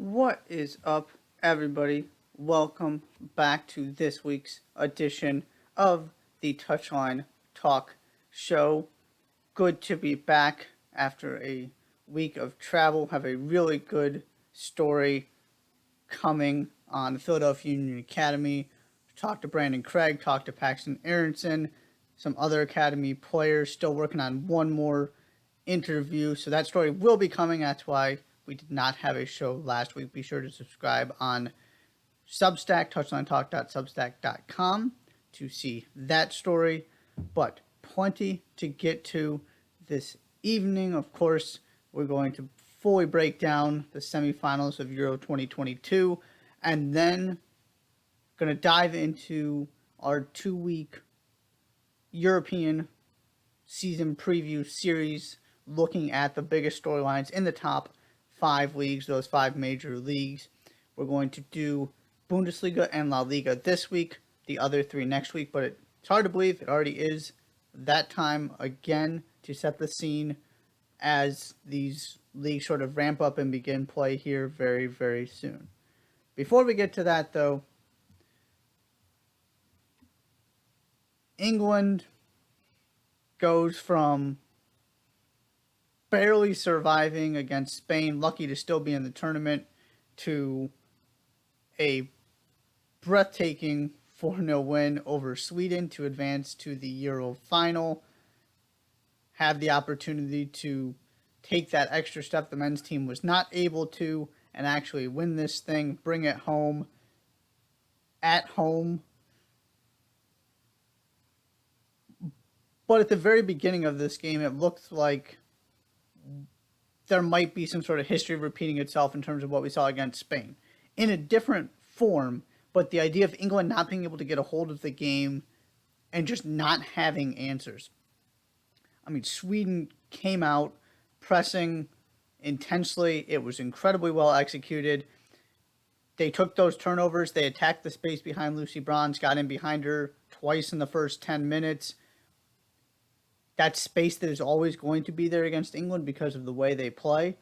What is up, everybody? Welcome back to this week's edition of the Touchline Talk Show. Good to be back after a week of travel. Have a really good story coming on the Philadelphia Union Academy. Talk to Brandon Craig, talk to Paxton Aronson, some other Academy players. Still working on one more interview, so that story will be coming. That's why we did not have a show last week. Be sure to subscribe on Substack, touchlinetalk.substack.com, to see that story. But plenty to get to this evening. Of course, we're going to fully break down the semifinals of Euro 2022 and then going to dive into our 2-week European season preview series, looking at the biggest storylines in the top 5 leagues, those 5 major leagues. We're going to do Bundesliga and La Liga this week, the other 3 next week, but it's hard to believe it already is that time again to set the scene as these leagues sort of ramp up and begin play here very, very soon. Before we get to that, though, England goes from barely surviving against Spain, lucky to still be in the tournament, to a breathtaking 4-0 win over Sweden to advance to the Euro final. Have the opportunity to take that extra step the men's team was not able to, and actually win this thing, bring it home, at home. But at the very beginning of this game, it looked like there might be some sort of history repeating itself in terms of what we saw against Spain. In a different form, but the idea of England not being able to get a hold of the game and just not having answers. I mean, Sweden came out pressing intensely. It was incredibly well executed. They took those turnovers. They attacked the space behind Lucy Bronze, got in behind her twice in the first 10 minutes. That space that is always going to be there against England because of the way they play.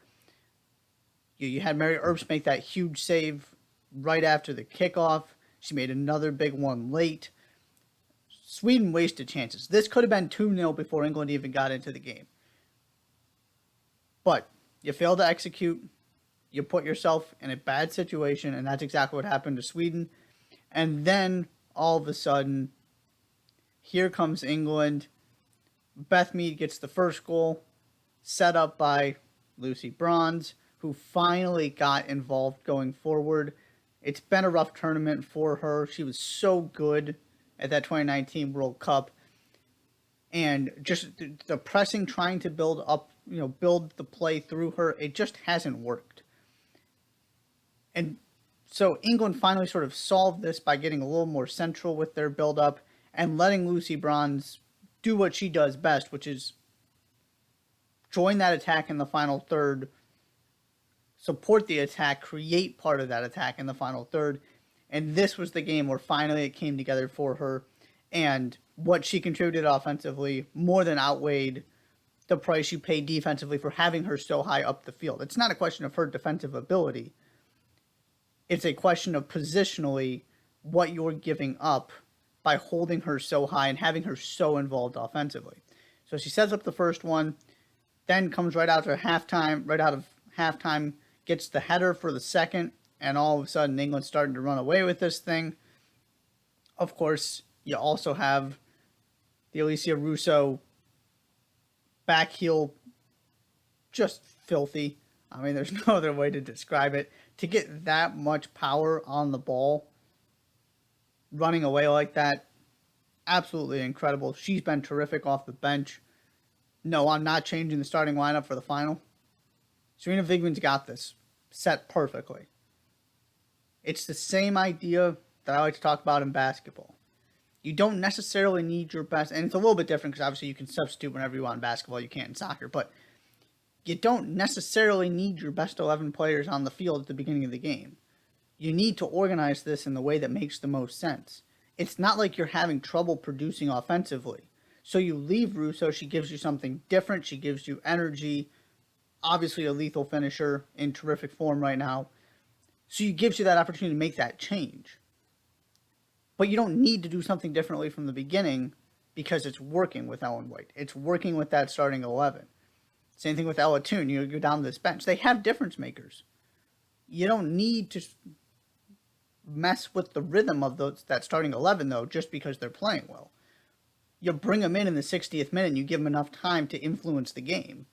You had Mary Earps make that huge save right after the kickoff. She made another big one late. Sweden wasted chances. This could have been 2-0 before England even got into the game. But you fail to execute. You put yourself in a bad situation, and that's exactly what happened to Sweden. And then, all of a sudden, here comes England. Beth Mead gets the first goal, set up by Lucy Bronze, who finally got involved going forward. It's been a rough tournament for her. She was so good at that 2019 World Cup. And just the pressing, trying to build up, build the play through her, it just hasn't worked. And so England finally sort of solved this by getting a little more central with their build-up and letting Lucy Bronze do what she does best, which is join that attack in the final third, support the attack, create part of that attack in the final third. And this was the game where finally it came together for her. And what she contributed offensively more than outweighed the price you paid defensively for having her so high up the field. It's not a question of her defensive ability. It's a question of positionally what you're giving up by holding her so high and having her so involved offensively. So she sets up the first one, then comes right out of halftime, gets the header for the second, and all of a sudden England's starting to run away with this thing. Of course, you also have the Alicia Russo back heel, just filthy. I mean, there's no other way to describe it. To get that much power on the ball, running away like that, absolutely incredible. She's been terrific off the bench. No, I'm not changing the starting lineup for the final. Serena Vigman's got this set perfectly. It's the same idea that I like to talk about in basketball. You don't necessarily need your best, and it's a little bit different because obviously you can substitute whenever you want in basketball, you can't in soccer, but you don't necessarily need your best 11 players on the field at the beginning of the game. You need to organize this in the way that makes the most sense. It's not like you're having trouble producing offensively. So you leave Russo, she gives you something different, she gives you energy, obviously a lethal finisher in terrific form right now. So it gives you that opportunity to make that change. But you don't need to do something differently from the beginning because it's working with Ellen White. It's working with that starting 11. Same thing with Ella Toon. You go down this bench. They have difference makers. You don't need to mess with the rhythm of that starting 11, though, just because they're playing well. You bring them in the 60th minute and you give them enough time to influence the game.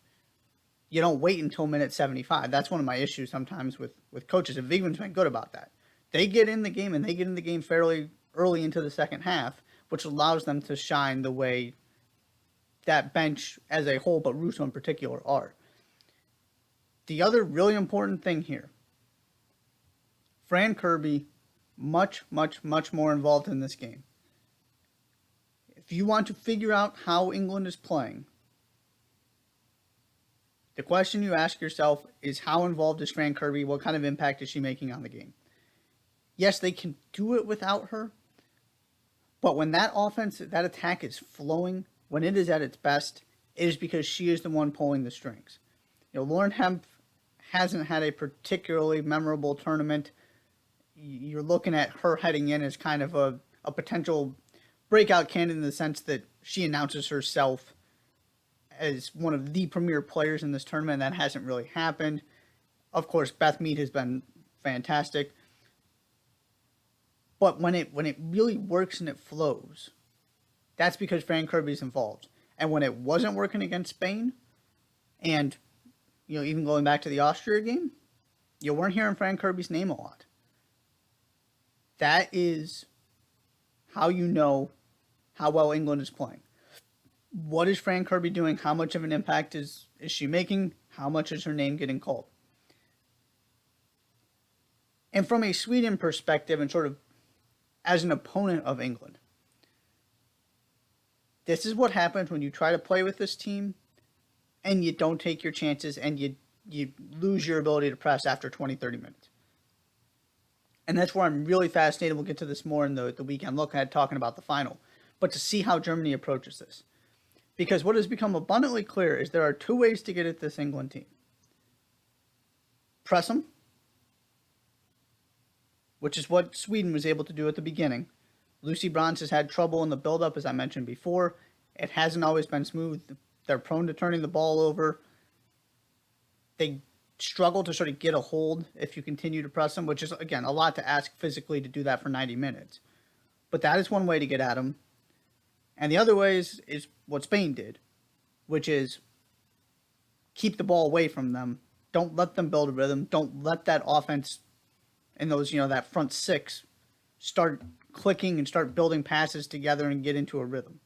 You don't wait until minute 75. That's one of my issues sometimes with coaches, and Vigman's been good about that. They get in the game, and they get in the game fairly early into the second half, which allows them to shine the way that bench as a whole, but Russo in particular, are. The other really important thing here, Fran Kirby, much, much, much more involved in this game. If you want to figure out how England is playing, the question you ask yourself is, how involved is Fran Kirby? What kind of impact is she making on the game? Yes, they can do it without her, but when that offense, that attack is flowing, when it is at its best, it is because she is the one pulling the strings. Lauren Hemp hasn't had a particularly memorable tournament. You're looking at her heading in as kind of a potential breakout candidate in the sense that she announces herself as one of the premier players in this tournament. That hasn't really happened. Of course, Beth Mead has been fantastic. But when it really works and it flows, that's because Fran Kirby's involved. And when it wasn't working against Spain, and even going back to the Austria game, you weren't hearing Fran Kirby's name a lot. That is how you know how well England is playing. What is Fran Kirby doing? How much of an impact is she making? How much is her name getting called? And from a Sweden perspective, and sort of as an opponent of England, this is what happens when you try to play with this team and you don't take your chances and you lose your ability to press after 20, 30 minutes. And that's where I'm really fascinated. We'll get to this more in the weekend look at talking about the final. But to see how Germany approaches this. Because what has become abundantly clear is there are two ways to get at this England team. Press them, which is what Sweden was able to do at the beginning. Lucy Bronze has had trouble in the build-up, as I mentioned before. It hasn't always been smooth. They're prone to turning the ball over. They struggle to sort of get a hold if you continue to press them, which is, again, a lot to ask physically to do that for 90 minutes. But that is one way to get at them. And the other way is what Spain did, which is keep the ball away from them. Don't let them build a rhythm. Don't let that offense and those, that front six start clicking and start building passes together and get into a rhythm.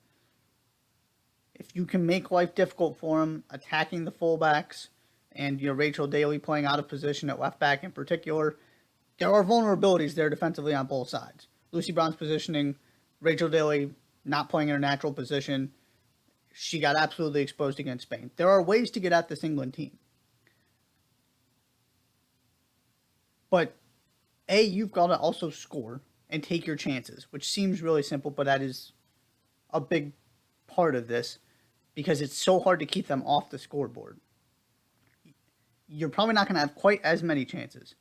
If you can make life difficult for them, attacking the fullbacks, and Rachel Daly playing out of position at left back in particular, there are vulnerabilities there defensively on both sides. Lucy Bronze positioning, Rachel Daly not playing in her natural position. She got absolutely exposed against Spain. There are ways to get at this England team. But you've got to also score and take your chances, which seems really simple, but that is a big part of this because it's so hard to keep them off the scoreboard. You're probably not going to have quite as many chances,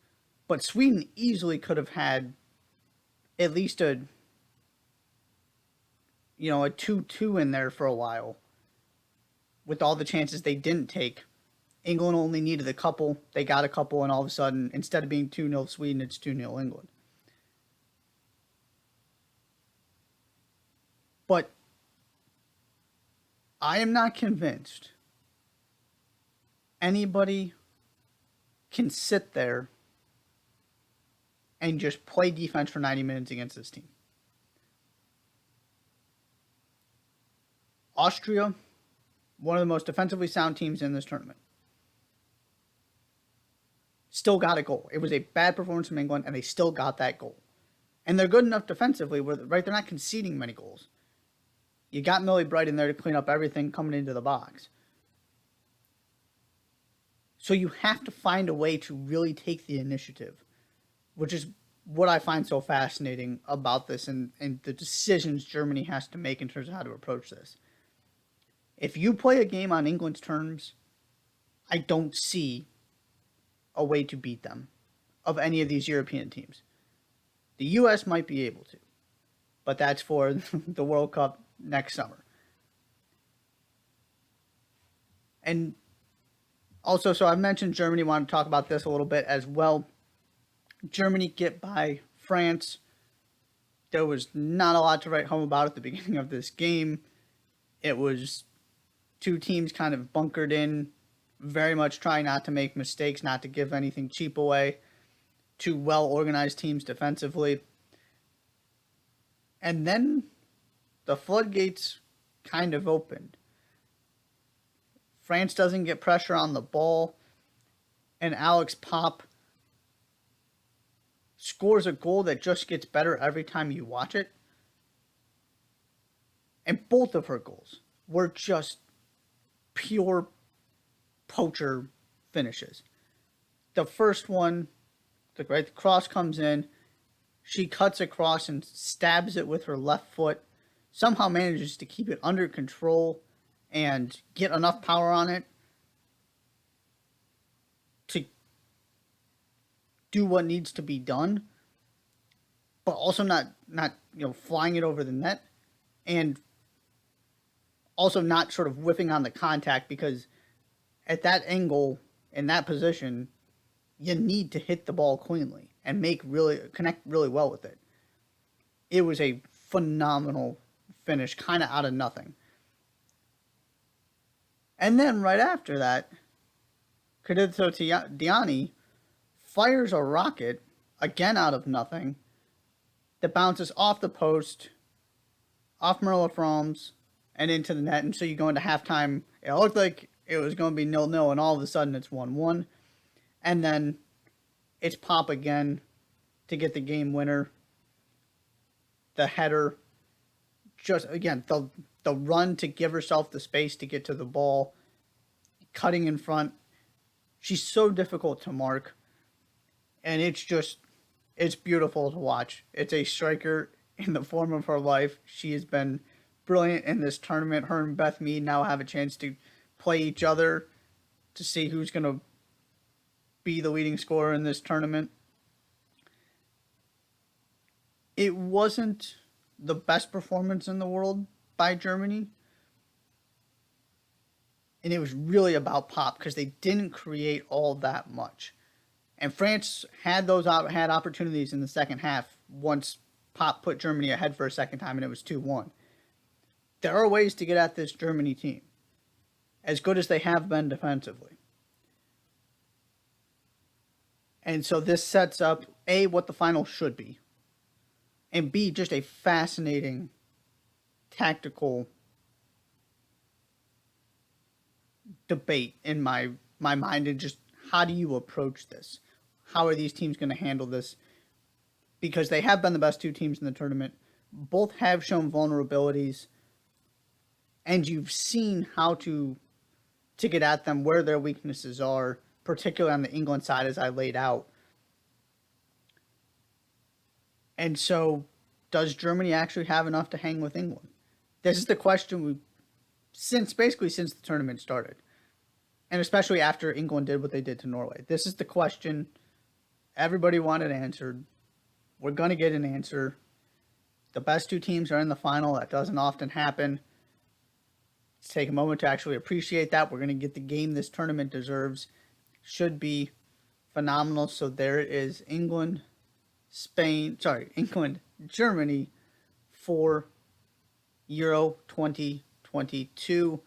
but Sweden easily could have had at least a 2-2 in there for a while with all the chances they didn't take. England only needed a couple. They got a couple, and all of a sudden, instead of being 2-0 Sweden, it's 2-0 England. But I am not convinced anybody can sit there and just play defense for 90 minutes against this team. Austria, one of the most defensively sound teams in this tournament, still got a goal. It was a bad performance from England, and they still got that goal. And they're good enough defensively where, right, they're not conceding many goals. You got Millie Bright in there to clean up everything coming into the box. So you have to find a way to really take the initiative, which is what I find so fascinating about this and the decisions Germany has to make in terms of how to approach this. If you play a game on England's terms, I don't see a way to beat them of any of these European teams. The U.S. might be able to, but that's for the World Cup next summer. And also, so I mentioned Germany, want to talk about this a little bit as well. Germany get by France. There was not a lot to write home about at the beginning of this game. It was two teams kind of bunkered in, very much trying not to make mistakes, not to give anything cheap away. Two well-organized teams defensively. And then the floodgates kind of opened. France doesn't get pressure on the ball, and Alex Popp scores a goal that just gets better every time you watch it. And both of her goals were just pure poacher finishes. The first one, the cross comes in, she cuts across and stabs it with her left foot, somehow manages to keep it under control and get enough power on it to do what needs to be done, but also not flying it over the net, and also not sort of whiffing on the contact, because at that angle, in that position, you need to hit the ball cleanly and connect really well with it. It was a phenomenal finish, kind of out of nothing. And then right after that, Cadizzo Diani fires a rocket, again out of nothing, that bounces off the post, off Merle Fromm's, and into the net. And so you go into halftime. It looked like it was going to be 0-0, and all of a sudden it's 1-1. And then it's Popp again to get the game winner. The header, just again, the run to give herself the space to get to the ball, cutting in front. She's so difficult to mark, and it's beautiful to watch. It's a striker in the form of her life. She has been brilliant in this tournament. Her and Beth Mead now have a chance to play each other to see who's going to be the leading scorer in this tournament. It wasn't the best performance in the world by Germany, and it was really about Popp because they didn't create all that much. And France had opportunities in the second half once Popp put Germany ahead for a second time, and it was 2-1. There are ways to get at this Germany team, as good as they have been defensively. And so this sets up, A, what the final should be, and B, just a fascinating tactical debate in my mind, and just how do you approach this? How are these teams going to handle this? Because they have been the best two teams in the tournament. Both have shown vulnerabilities, and you've seen how to get at them, where their weaknesses are, particularly on the England side, as I laid out. And so, does Germany actually have enough to hang with England? This is the question since the tournament started. And especially after England did what they did to Norway. This is the question everybody wanted answered. We're going to get an answer. The best two teams are in the final. That doesn't often happen. Let's take a moment to actually appreciate that. We're going to get the game this tournament deserves. Should be phenomenal. So there is England, Germany for Euro 2022.